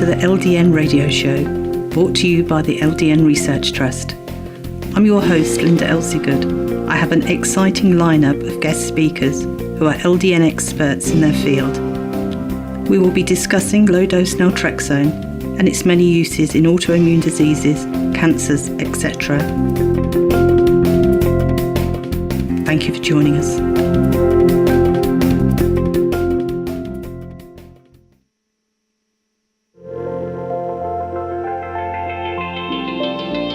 to the LDN radio show, brought to you by the LDN Research Trust. I'm your host, Linda Elseygood. I have an exciting lineup of guest speakers who are LDN experts in their field. We will be discussing low-dose naltrexone and its many uses in autoimmune diseases, cancers, etc. Thank you for joining us.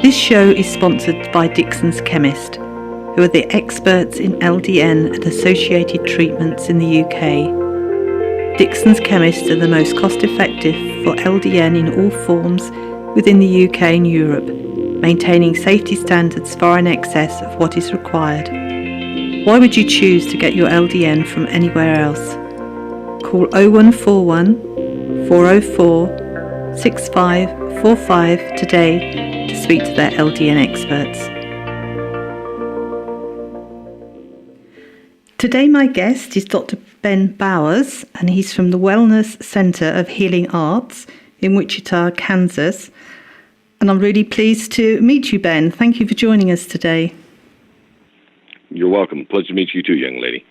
This show is sponsored by Dixon's Chemist, who are the experts in LDN and associated treatments in the UK. Dixon's Chemist are the most cost-effective for LDN in all forms within the UK and Europe, maintaining safety standards far in excess of what is required. Why would you choose to get your LDN from anywhere else? Call 0141 404 6545 today to speak to their LDN experts. Today my guest is Dr. Ben Bowers, and he's from the Wellness Center of Healing Arts in Wichita, Kansas. And I'm really pleased to meet you, Ben. Thank you for joining us today. You're welcome. Pleasure to meet you too, young lady.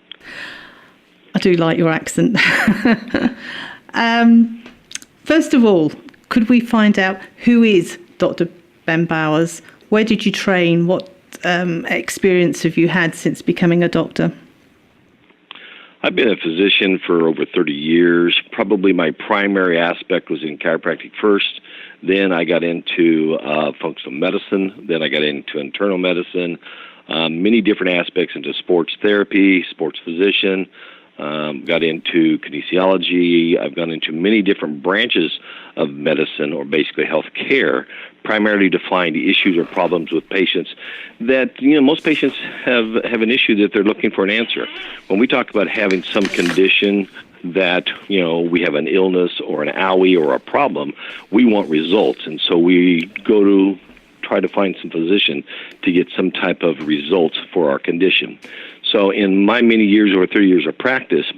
I do like your accent. First of all, could we find out who is Dr. Ben Bowers? Where did you train? What experience have you had since becoming a doctor? I've been a physician for over 30 years. Probably my primary aspect was in chiropractic first. Then I got into functional medicine. Then I got into internal medicine. Many different aspects into sports therapy, sports physician. Got into kinesiology. I've gone into many different branches of medicine, or basically health care, primarily to find issues or problems with patients that, most patients have an issue that they're looking for an answer. When we talk about having some condition that, we have an illness or an owie or a problem, we want results. And so we go to try to find some physician to get some type of results for our condition. So in my many years, over 30 years of practice,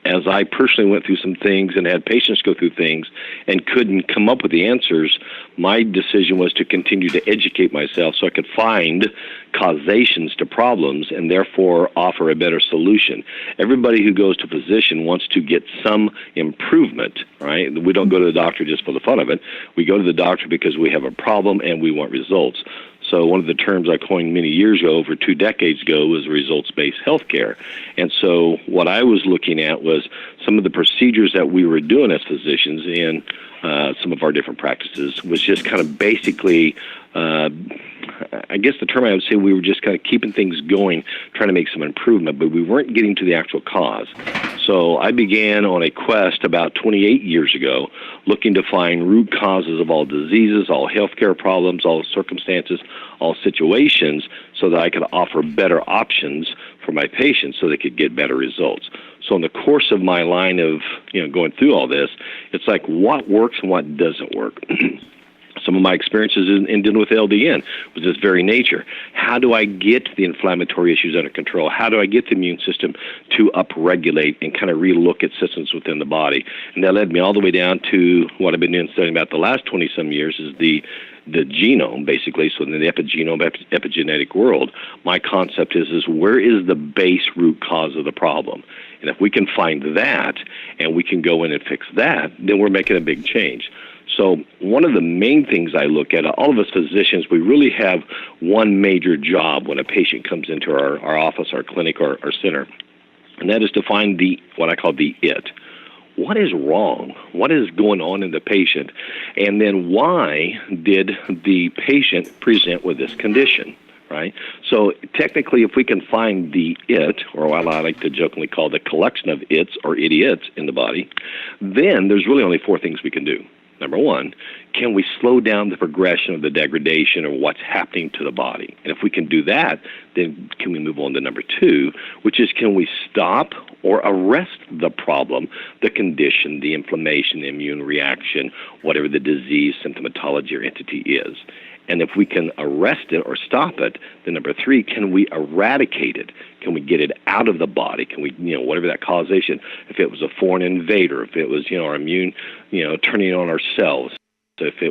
as I personally went through some things and had patients go through things and couldn't come up with the answers, my decision was to continue to educate myself so I could find causations to problems and therefore offer a better solution. Everybody who goes to a physician wants to get some improvement, right? We don't go to the doctor just for the fun of it. We go to the doctor because we have a problem and we want results. So one of the terms I coined many years ago, over 2 decades ago, was results-based healthcare. And so what I was looking at was some of the procedures that we were doing as physicians in some of our different practices was just kind of basically, I guess the term I would say, we were just kind of keeping things going, trying to make some improvement, but we weren't getting to the actual cause. So I began on a quest about 28 years ago, looking to find root causes of all diseases, all healthcare problems, all circumstances, all situations, so that I could offer better options for my patients so they could get better results. So in the course of my line of going through all this, it's like what works and what doesn't work. Some of my experiences in dealing with LDN was this very nature. How do I get the inflammatory issues under control? How do I get the immune system to upregulate and kind of relook at systems within the body? And that led me all the way down to what I've been doing studying about the last 20-some years is the genome, basically. So in the epigenome, epigenetic world, my concept is where is the base root cause of the problem? And if we can find that and we can go in and fix that, then we're making a big change. So one of the main things I look at, all of us physicians, we really have one major job when a patient comes into our office, our clinic, or our center, and that is to find what I call the it. What is wrong? What is going on in the patient? And then why did the patient present with this condition? Right? So technically, if we can find the it, or what I like to jokingly call the collection of its or idiots in the body, then there's really only 4 things we can do. Number 1, can we slow down the progression of the degradation of what's happening to the body? And if we can do that, then can we move on to number 2, which is can we stop or arrest the problem, the condition, the inflammation, the immune reaction, whatever the disease, symptomatology, or entity is. And if we can arrest it or stop it, then number 3, can we eradicate it? Can we get it out of the body? Can we, whatever that causation, if it was a foreign invader, if it was, our immune, turning on ourselves,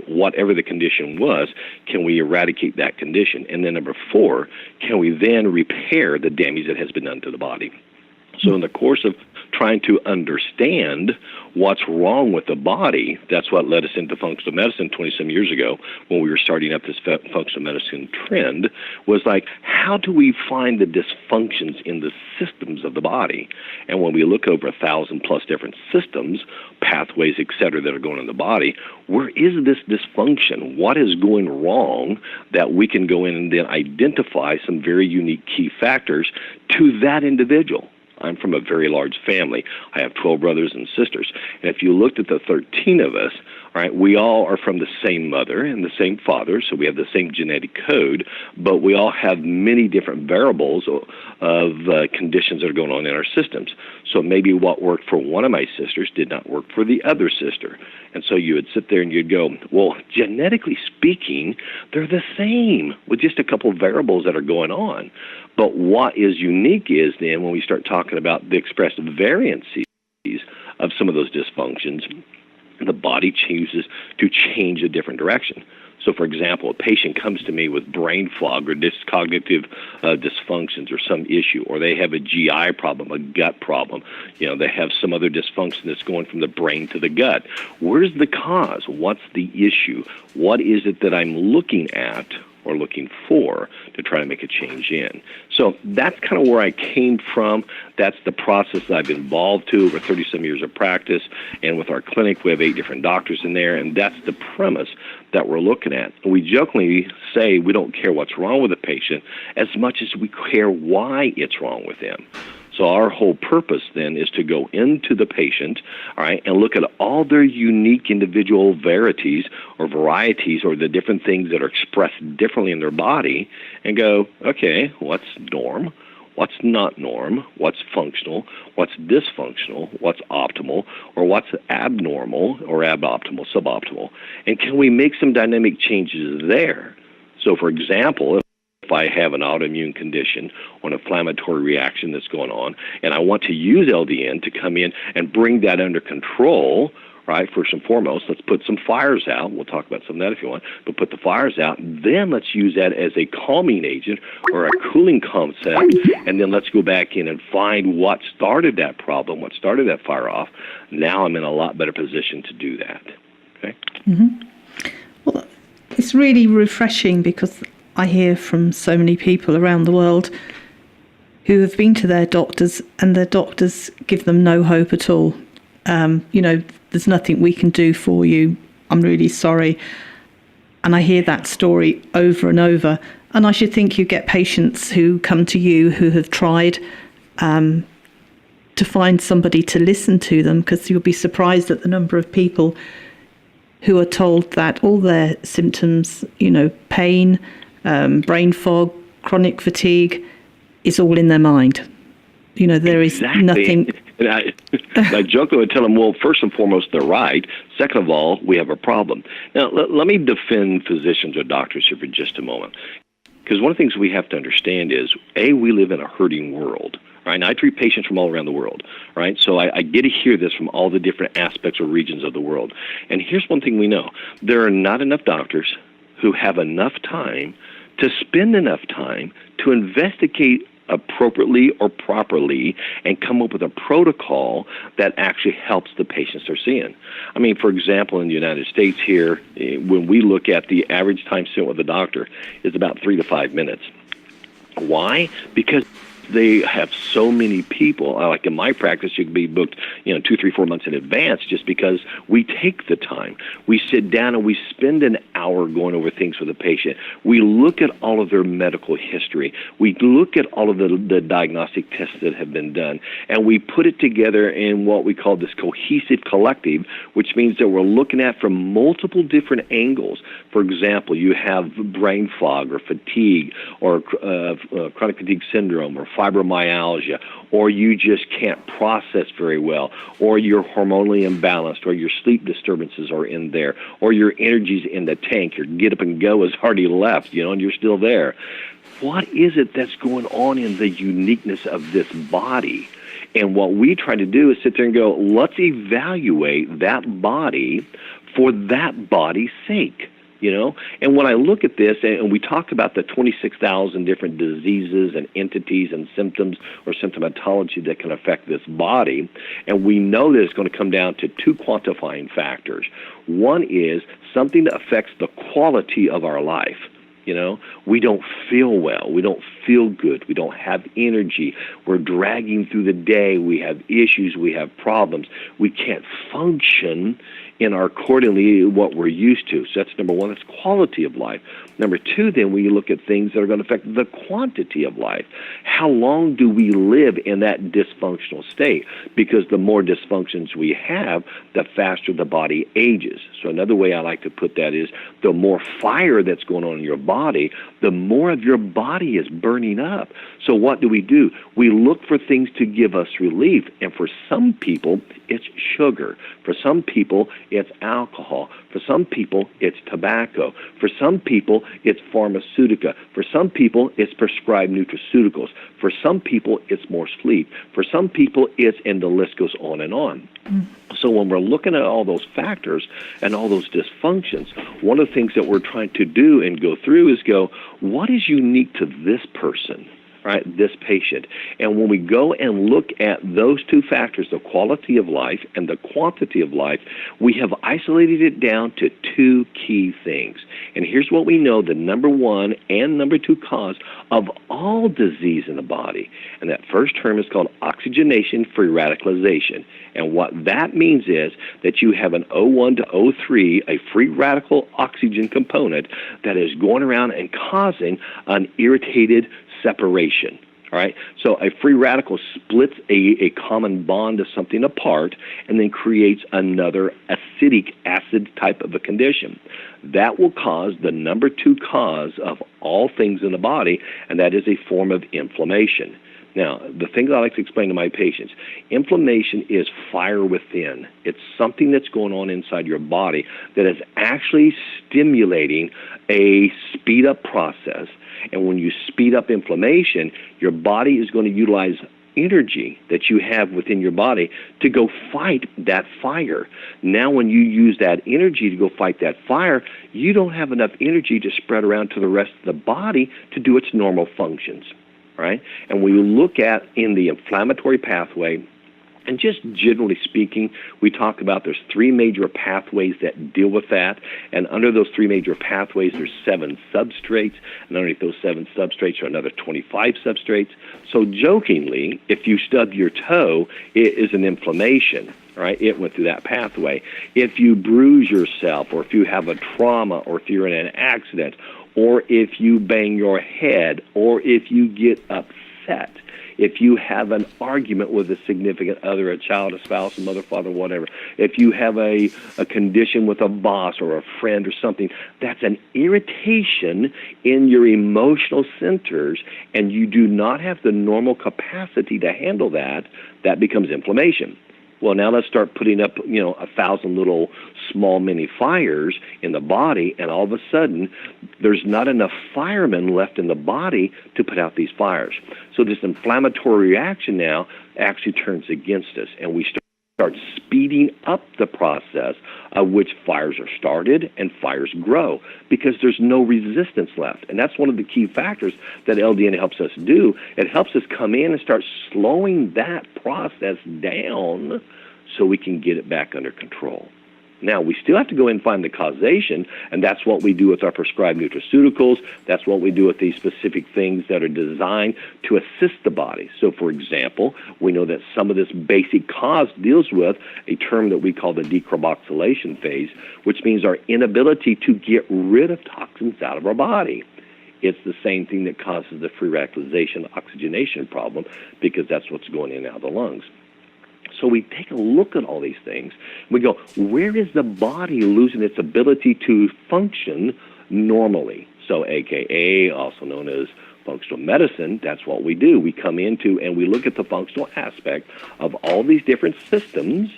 whatever the condition was, can we eradicate that condition? And then number 4, can we then repair the damage that has been done to the body? So in the course of trying to understand what's wrong with the body, that's what led us into functional medicine 20-some years ago when we were starting up this functional medicine trend, was like, how do we find the dysfunctions in the systems of the body? And when we look over 1,000+ different systems, pathways, et cetera, that are going on in the body, where is this dysfunction? What is going wrong that we can go in and then identify some very unique key factors to that individual? I'm from a very large family. I have 12 brothers and sisters. And if you looked at the 13 of us, all right, we all are from the same mother and the same father, so we have the same genetic code, but we all have many different variables of conditions that are going on in our systems. So maybe what worked for one of my sisters did not work for the other sister. And so you would sit there and you'd go, well, genetically speaking, they're the same with just a couple of variables that are going on. But what is unique is then when we start talking about the expressed variances of some of those dysfunctions, the body chooses to change a different direction. So, for example, a patient comes to me with brain fog or cognitive dysfunctions or some issue, or they have a GI problem, a gut problem. They have some other dysfunction that's going from the brain to the gut. Where's the cause? What's the issue? What is it that I'm looking at or looking for to try to make a change in? So that's kind of where I came from. That's the process that I've been involved to over 30-some years of practice. And with our clinic, we have 8 different doctors in there, and that's the premise that we're looking at. We jokingly say we don't care what's wrong with the patient as much as we care why it's wrong with them. So our whole purpose then is to go into the patient, all right, and look at all their unique individual varieties or varieties or the different things that are expressed differently in their body and go, okay, what's norm? What's not norm? What's functional? What's dysfunctional? What's optimal? Or what's abnormal or aboptimal, suboptimal? And can we make some dynamic changes there? So, for example, if I have an autoimmune condition or an inflammatory reaction that's going on, and I want to use LDN to come in and bring that under control, right, first and foremost, let's put some fires out. We'll talk about some of that if you want, but put the fires out. Then let's use that as a calming agent or a cooling concept, and then let's go back in and find what started that problem, what started that fire off. Now I'm in a lot better position to do that. Okay? Mm-hmm. Well, it's really refreshing because I hear from so many people around the world who have been to their doctors and their doctors give them no hope at all. There's nothing we can do for you. I'm really sorry. And I hear that story over and over. And I should think you get patients who come to you who have tried to find somebody to listen to them, because you'll be surprised at the number of people who are told that all their symptoms, pain, brain fog, chronic fatigue, is all in their mind. There is nothing. And I jokingly would tell them, well, first and foremost, they're right. Second of all, we have a problem. Now, let me defend physicians or doctors here for just a moment. Because one of the things we have to understand is, A, we live in a hurting world. Right? And I treat patients from all around the world, right? So I get to hear this from all the different aspects or regions of the world. And here's one thing we know. There are not enough doctors who have enough time to spend enough time to investigate appropriately or properly and come up with a protocol that actually helps the patients they're seeing. I mean, for example, in the United States here, when we look at the average time spent with a doctor is about 3 to 5 minutes. Why? Because they have so many people. Like in my practice, you can be booked, 2, 3, 4 months in advance just because we take the time. We sit down and we spend an hour going over things with the patient. We look at all of their medical history. We look at all of the diagnostic tests that have been done, and we put it together in what we call this cohesive collective, which means that we're looking at from multiple different angles. For example, you have brain fog or fatigue or chronic fatigue syndrome or fibromyalgia, or you just can't process very well, or you're hormonally imbalanced, or your sleep disturbances are in there, or your energy's in the tank, your get up and go has already left, and you're still there. What is it that's going on in the uniqueness of this body? And what we try to do is sit there and go, let's evaluate that body for that body's sake. And when I look at this, and we talk about the 26,000 different diseases and entities and symptoms or symptomatology that can affect this body, and we know that it's going to come down to two quantifying factors. One is something that affects the quality of our life. We don't feel well. We don't feel good. We don't have energy. We're dragging through the day. We have issues. We have problems. We can't function in our accordingly what we're used to. So that's number one. That's quality of life. Number two, then, we look at things that are going to affect the quantity of life. How long do we live in that dysfunctional state? Because the more dysfunctions we have, the faster the body ages. So another way I like to put that is the more fire that's going on in your body, the more of your body is burning up. So what do? We look for things to give us relief. And for some people, it's sugar. For some people, it's alcohol. For some people, it's tobacco. For some people, it's pharmaceutica. For some people, it's prescribed nutraceuticals. For some people, it's more sleep. For some people, and the list goes on and on. So when we're looking at all those factors and all those dysfunctions, one of the things that we're trying to do and go through is go, what is unique to this person? Right, this patient. And when we go and look at those two factors, the quality of life and the quantity of life, we have isolated it down to two key things. And here's what we know, the number one and number two cause of all disease in the body. And that first term is called oxygenation free radicalization. And what that means is that you have an O1 to O3, a free radical oxygen component that is going around and causing an irritated separation. All right, so a free radical splits a common bond of something apart and then creates another acidic acid type of a condition. That will cause the number two cause of all things in the body, and that is a form of inflammation. Now, the thing that I like to explain to my patients, inflammation is fire within. It's something that's going on inside your body that is actually stimulating a speed-up process. And when you speed up inflammation, your body is going to utilize energy that you have within your body to go fight that fire. Now, when you use that energy to go fight that fire, you don't have enough energy to spread around to the rest of the body to do its normal functions. Right? And when you look at in the inflammatory pathway, and just generally speaking, we talk about there's three major pathways that deal with that. And under those three major pathways, there's 7 substrates. And underneath those 7 substrates are another 25 substrates. So jokingly, if you stub your toe, it is an inflammation. Right? It went through that pathway. If you bruise yourself, or if you have a trauma, or if you're in an accident, or if you bang your head, or if you get upset, if you have an argument with a significant other, a child, a spouse, a mother, father, whatever, if you have a condition with a boss or a friend or something, that's an irritation in your emotional centers, and you do not have the normal capacity to handle that, that becomes inflammation. Well, now let's start putting up, 1,000 little small mini fires in the body, and all of a sudden, there's not enough firemen left in the body to put out these fires. So this inflammatory reaction now actually turns against us, and we start speeding up the process of which fires are started and fires grow because there's no resistance left. And that's one of the key factors that LDN helps us do. It helps us come in and start slowing that process down so we can get it back under control. Now, we still have to go in and find the causation, and that's what we do with our prescribed nutraceuticals. That's what we do with these specific things that are designed to assist the body. So, for example, we know that some of this basic cause deals with a term that we call the decarboxylation phase, which means our inability to get rid of toxins out of our body. It's the same thing that causes the free radicalization oxygenation problem because that's what's going in and out of the lungs. So we take a look at all these things. We go, where is the body losing its ability to function normally? So AKA, also known as Functional medicine, that's what we do. We come into and we look at the functional aspect of all these different systems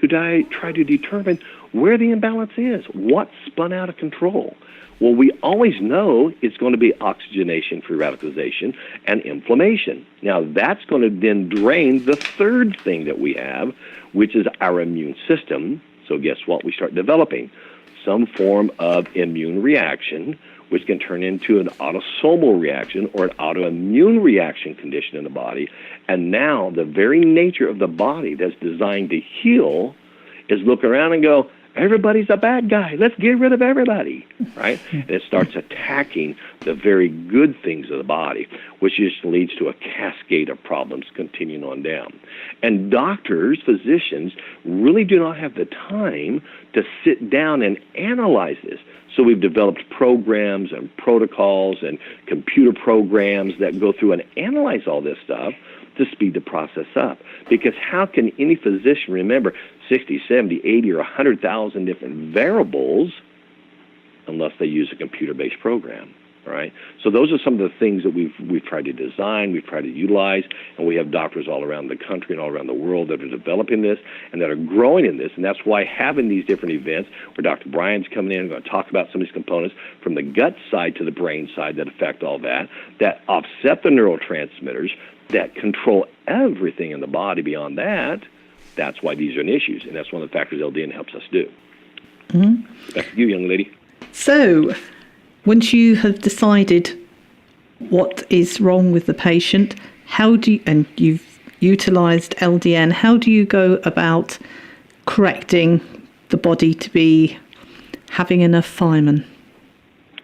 to try to determine where the imbalance is, what's spun out of control. Well, we always know it's going to be oxygenation, free radicalization, and inflammation. Now, that's going to then drain the third thing that we have, which is our immune system. So guess what? We start developing some form of immune reaction, which can turn into an autosomal reaction or an autoimmune reaction condition in the body. And now the very nature of the body that's designed to heal is look around and go, everybody's a bad guy. Let's get rid of everybody, right? And it starts attacking the very good things of the body, which just leads to a cascade of problems continuing on down. And doctors, physicians, really do not have the time to sit down and analyze this. So we've developed programs and protocols and computer programs that go through and analyze all this stuff to speed the process up. Because how can any physician remember 60, 70, 80, or 100,000 different variables unless they use a computer-based program, right? So those are some of the things that we've tried to design, we've tried to utilize, and we have doctors all around the country and all around the world that are developing this and that are growing in this, and that's why having these different events where Dr. Brian's coming in and going to talk about some of these components from the gut side to the brain side that affect all that offset the neurotransmitters, that control everything in the body beyond that. That's why these are an issue, and that's one of the factors LDN helps us do. Mm-hmm. Back to you, young lady. So, once you have decided what is wrong with the patient, and you've utilized LDN, how do you go about correcting the body to be having enough firemen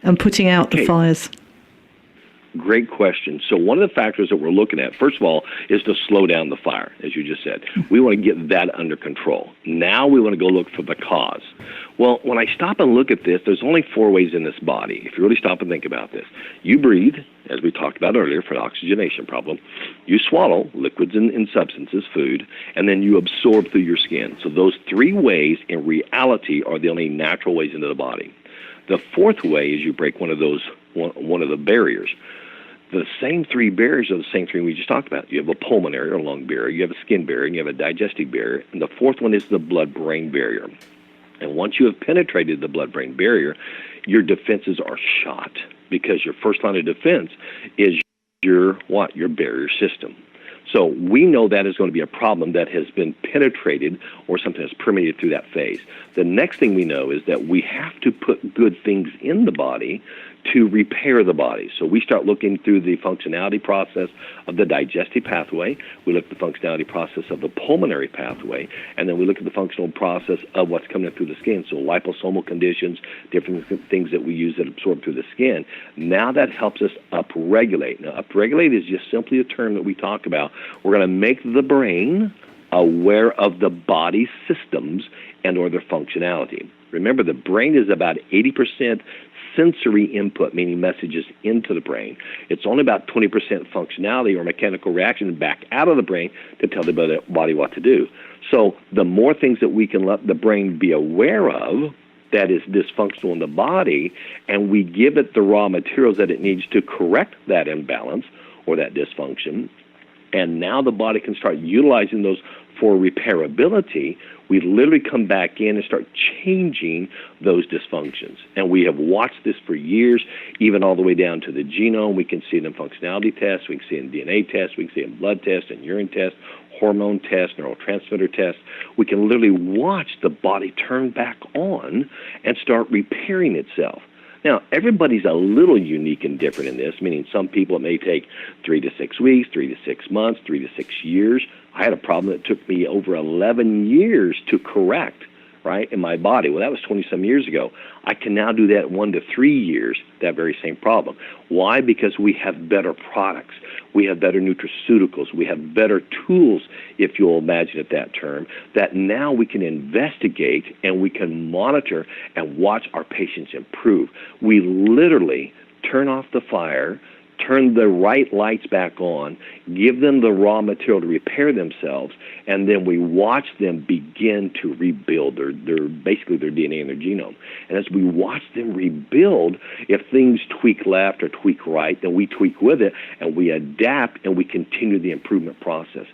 and putting out the fires? Great question. So one of the factors that we're looking at, first of all, is to slow down the fire, as you just said. We want to get that under control. Now we want to go look for the cause. Well, when I stop and look at this, there's only 4 ways in this body. If you really stop and think about this, you breathe, as we talked about earlier, for an oxygenation problem. You swallow liquids and substances, food, and then you absorb through your skin. So those 3 ways, in reality, are the only natural ways into the body. The 4th way is you break one of the barriers. The same 3 barriers are the same 3 we just talked about. You have a pulmonary or lung barrier, you have a skin barrier, and you have a digestive barrier, and the 4th one is the blood-brain barrier. And once you have penetrated the blood-brain barrier, your defenses are shot, because your first line of defense is your barrier system. So we know that is going to be a problem that has been penetrated or something that's permeated through that phase. The next thing we know is that we have to put good things in the body to repair the body. So we start looking through the functionality process of the digestive pathway, we look at the functionality process of the pulmonary pathway, and then we look at the functional process of what's coming in through the skin. So liposomal conditions, different things that we use that absorb through the skin. Now that helps us upregulate. Now upregulate is just simply a term that we talk about. We're going to make the brain aware of the body's systems and or their functionality. Remember, the brain is about 80% sensory input, meaning messages into the brain. It's only about 20% functionality or mechanical reaction back out of the brain to tell the body what to do. So the more things that we can let the brain be aware of that is dysfunctional in the body, and we give it the raw materials that it needs to correct that imbalance or that dysfunction, and now the body can start utilizing those for repairability, we literally come back in and start changing those dysfunctions. And we have watched this for years, even all the way down to the genome. We can see it in functionality tests, we can see it in DNA tests, we can see it in blood tests and urine tests, hormone tests, neurotransmitter tests. We can literally watch the body turn back on and start repairing itself. Now, everybody's a little unique and different in this, meaning some people it may take 3 to 6 weeks, 3 to 6 months, 3 to 6 years. I had a problem that took me over 11 years to correct, right, in my body. Well, that was 20-some years ago. I can now do that 1 to 3 years, that very same problem. Why? Because we have better products. We have better nutraceuticals. We have better tools, if you'll imagine it that term, that now we can investigate and we can monitor and watch our patients improve. We literally turn off the fire, turn the right lights back on, give them the raw material to repair themselves, and then we watch them begin to rebuild basically their DNA and their genome. And as we watch them rebuild, if things tweak left or tweak right, then we tweak with it, and we adapt, and we continue the improvement process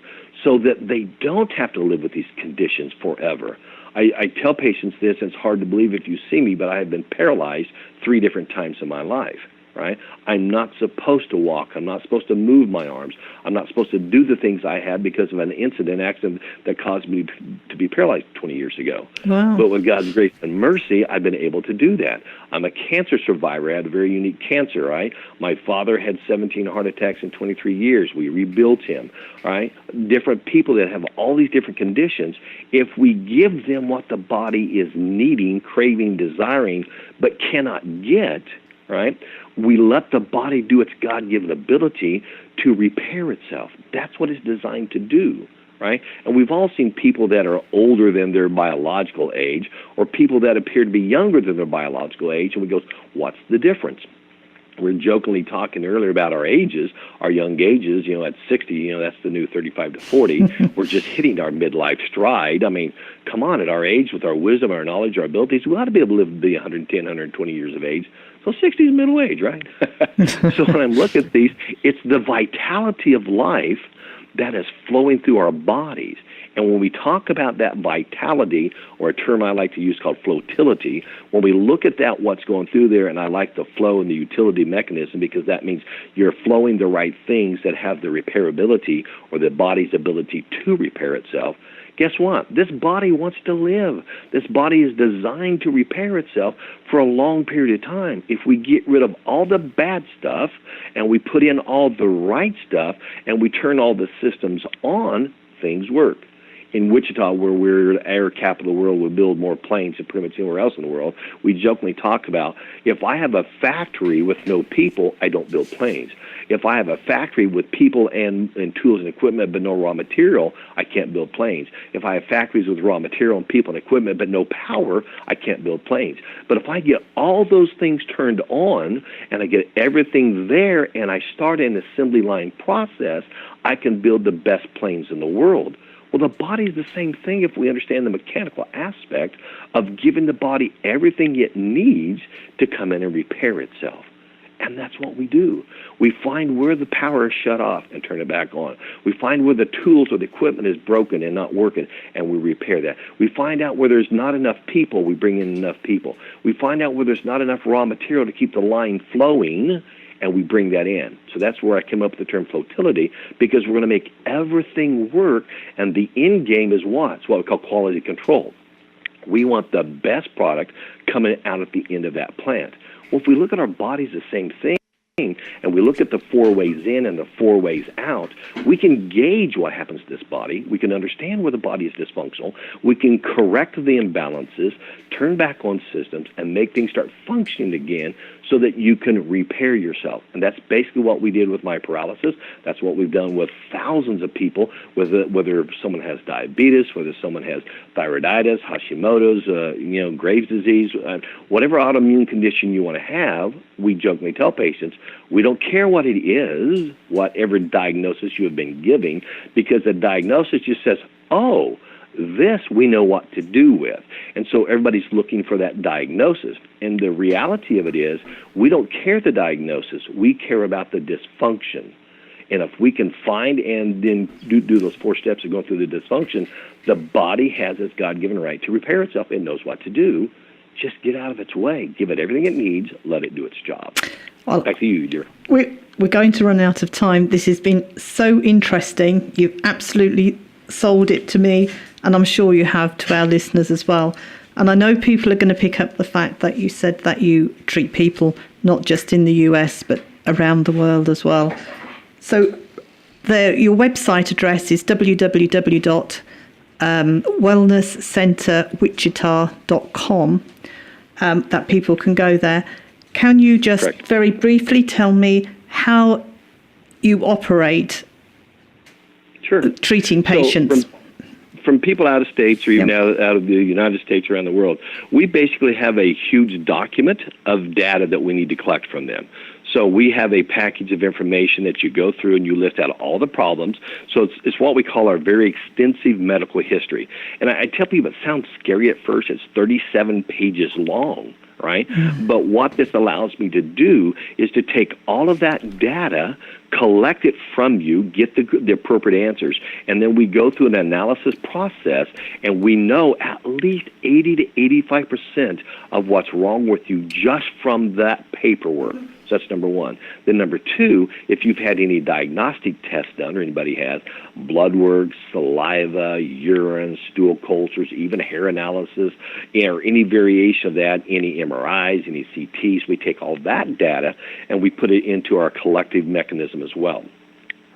so that they don't have to live with these conditions forever. I tell patients this, and it's hard to believe if you see me, but I have been paralyzed 3 different times in my life. Right? I'm not supposed to walk. I'm not supposed to move my arms. I'm not supposed to do the things I had because of an accident that caused me to be paralyzed 20 years ago. Wow. But with God's grace and mercy, I've been able to do that. I'm a cancer survivor. I had a very unique cancer, right? My father had 17 heart attacks in 23 years. We rebuilt him, right? Different people that have all these different conditions, if we give them what the body is needing, craving, desiring, but cannot get, right? We let the body do its God-given ability to repair itself. That's what it's designed to do, right? And we've all seen people that are older than their biological age or people that appear to be younger than their biological age, and we go, what's the difference? We're jokingly talking earlier about our ages, our young ages, at 60, that's the new 35 to 40. We're just hitting our midlife stride. I mean, come on, at our age, with our wisdom, our knowledge, our abilities, we ought to be able to live to be 110, 120 years of age. So 60 is middle age, right? So when I look at these, it's the vitality of life that is flowing through our bodies. And when we talk about that vitality, or a term I like to use called flotility, when we look at that, what's going through there, and I like the flow and the utility mechanism because that means you're flowing the right things that have the repairability or the body's ability to repair itself. Guess what? This body wants to live. This body is designed to repair itself for a long period of time. If we get rid of all the bad stuff and we put in all the right stuff and we turn all the systems on, things work. In Wichita, where we're the air capital of the world, we build more planes than pretty much anywhere else in the world. We jokingly talk about, if I have a factory with no people, I don't build planes. If I have a factory with people and tools and equipment but no raw material, I can't build planes. If I have factories with raw material and people and equipment but no power, I can't build planes. But if I get all those things turned on and I get everything there and I start an assembly line process, I can build the best planes in the world. Well, the body is the same thing if we understand the mechanical aspect of giving the body everything it needs to come in and repair itself. And that's what we do. We find where the power is shut off and turn it back on. We find where the tools or the equipment is broken and not working, and we repair that. We find out where there's not enough people, we bring in enough people. We find out where there's not enough raw material to keep the line flowing, and we bring that in. So that's where I came up with the term flotility, because we're going to make everything work, and the end game is what? It's what we call quality control. We want the best product coming out at the end of that plant. Well, if we look at our bodies, the same thing, and we look at the 4 ways in and the 4 ways out, we can gauge what happens to this body. We can understand where the body is dysfunctional. We can correct the imbalances, turn back on systems, and make things start functioning again so that you can repair yourself. And that's basically what we did with my paralysis. That's what we've done with thousands of people, whether someone has diabetes, whether someone has thyroiditis, Hashimoto's, Graves' disease, whatever autoimmune condition you want to have, we jokingly tell patients, we don't care what it is, whatever diagnosis you have been giving, because the diagnosis just says, oh, this we know what to do with. And so everybody's looking for that diagnosis. And the reality of it is, we don't care the diagnosis. We care about the dysfunction. And if we can find and then do those 4 steps of going through the dysfunction, the body has its God-given right to repair itself. It knows what to do. Just get out of its way. Give it everything it needs. Let it do its job. Well, back to you, dear. We're going to run out of time. This has been so interesting. You've absolutely sold it to me, and I'm sure you have to our listeners as well. And I know people are going to pick up the fact that you said that you treat people not just in the US, but around the world as well. So your website address is www.wellnesscenterwichita.com, that people can go there. Can you just Correct. Very briefly tell me how you operate treating patients? So from people out of states or even out of the United States, around the world, we basically have a huge document of data that we need to collect from them. So we have a package of information that you go through and you list out all the problems. So it's what we call our very extensive medical history. And I tell people it sounds scary at first. It's 37 pages long, right? Mm-hmm. But what this allows me to do is to take all of that data, collect it from you, get the appropriate answers, and then we go through an analysis process, and we know at least 80 to 85% of what's wrong with you just from that paperwork. So that's number one. Then number two, if you've had any diagnostic tests done, or anybody has, blood work, saliva, urine, stool cultures, even hair analysis, or any variation of that, any MRIs, any CTs, we take all that data and we put it into our collective mechanism as well.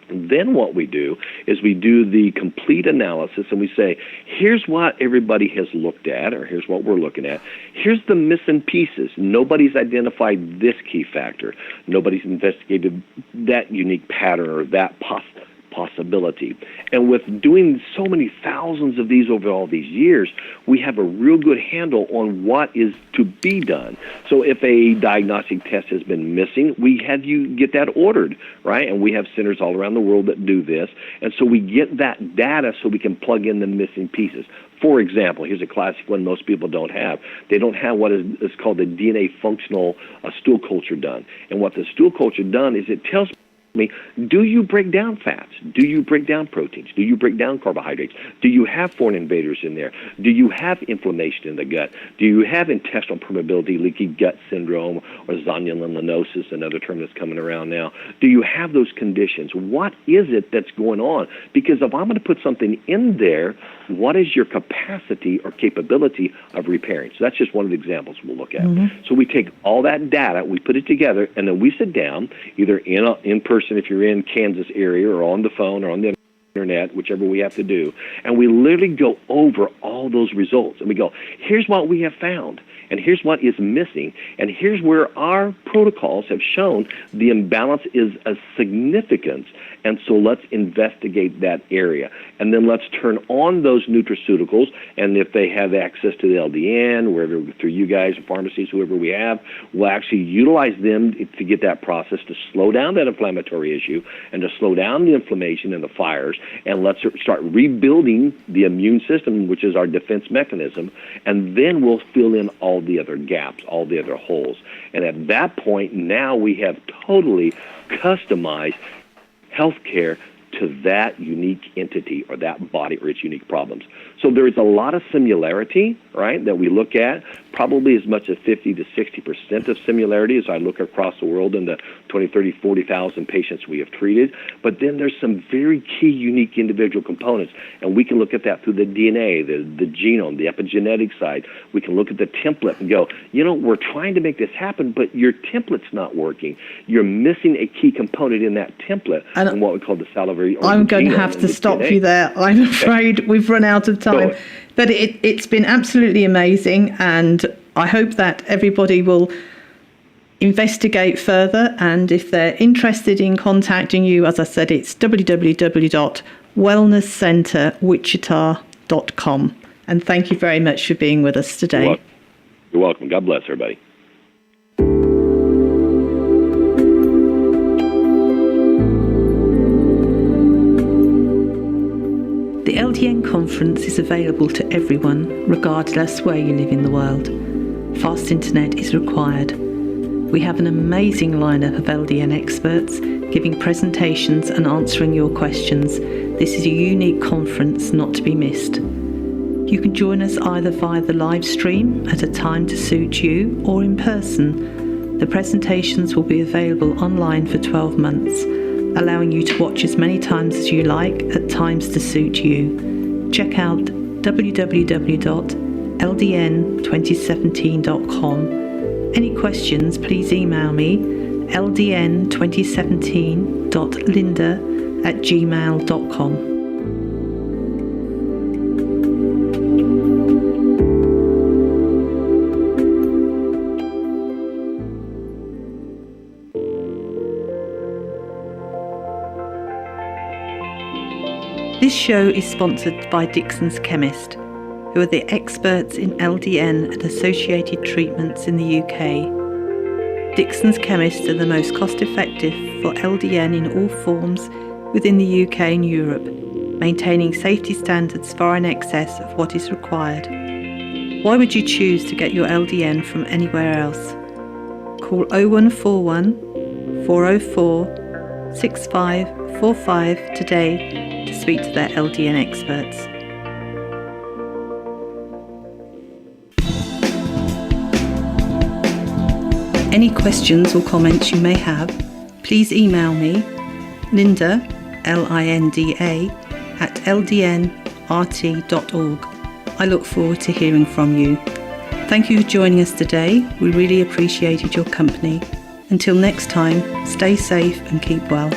And then what we do is we do the complete analysis and we say, here's what everybody has looked at, or here's what we're looking at. Here's the missing pieces. Nobody's identified this key factor. Nobody's investigated that unique pattern or that possibility. And with doing so many thousands of these over all these years, we have a real good handle on what is to be done. So if a diagnostic test has been missing, we have you get that ordered, right? And we have centers all around the world that do this. And so we get that data so we can plug in the missing pieces. For example, here's a classic one most people don't have. They don't have what is called the DNA functional stool culture done. And what the stool culture done is it tells me, do you break down fats? Do you break down proteins? Do you break down carbohydrates? Do you have foreign invaders in there? Do you have inflammation in the gut? Do you have intestinal permeability, leaky gut syndrome, or zonulinosis, another term that's coming around now? Do you have those conditions? What is it that's going on? Because if I'm going to put something in there, what is your capacity or capability of repairing? So that's just one of the examples we'll look at. Mm-hmm. So we take all that data, we put it together, and then we sit down, either in person if you're in Kansas area, or on the phone, or on the internet, whichever we have to do, and we literally go over all those results, and we go, here's what we have found, and here's what is missing, and here's where our protocols have shown the imbalance is of significance, and so let's investigate that area. And then let's turn on those nutraceuticals, and if they have access to the LDN, wherever, through you guys, pharmacies, whoever we have, we'll actually utilize them to get that process to slow down that inflammatory issue and to slow down the inflammation and the fires, and let's start rebuilding the immune system, which is our defense mechanism, and then we'll fill in all the other gaps, all the other holes. And at that point, now we have totally customized healthcare to that unique entity or that body or its unique problems. So there is a lot of similarity, right, that we look at, probably as much as 50 to 60% of similarity as I look across the world in the 20, 30, 40,000 patients we have treated. But then there's some very key unique individual components, and we can look at that through the DNA, the genome, the epigenetic side. We can look at the template and go, we're trying to make this happen, but your template's not working. You're missing a key component in that template, and what we call the salivary. I'm going to have to stop DNA. You there. I'm afraid we've run out of time. But it's been absolutely amazing, and I hope that everybody will investigate further. And if they're interested in contacting you, as I said, it's www.wellnesscenterwichita.com. And thank you very much for being with us today. You're welcome. God bless everybody. The LDN conference is available to everyone, regardless where you live in the world. Fast internet is required. We have an amazing lineup of LDN experts giving presentations and answering your questions. This is a unique conference not to be missed. You can join us either via the live stream at a time to suit you or in person. The presentations will be available online for 12 months. Allowing you to watch as many times as you like at times to suit you. Check out www.ldn2017.com. Any questions, please email me ldn2017.linda@gmail.com. This show is sponsored by Dixon's Chemist, who are the experts in LDN and associated treatments in the UK. Dixon's Chemists are the most cost-effective for LDN in all forms within the UK and Europe, maintaining safety standards far in excess of what is required. Why would you choose to get your LDN from anywhere else? Call 0141 404 6545 today to speak to their LDN experts. Any questions or comments you may have, please email me, Linda, Linda, at ldnrt.org. I look forward to hearing from you. Thank you for joining us today. We really appreciated your company. Until next time, stay safe and keep well.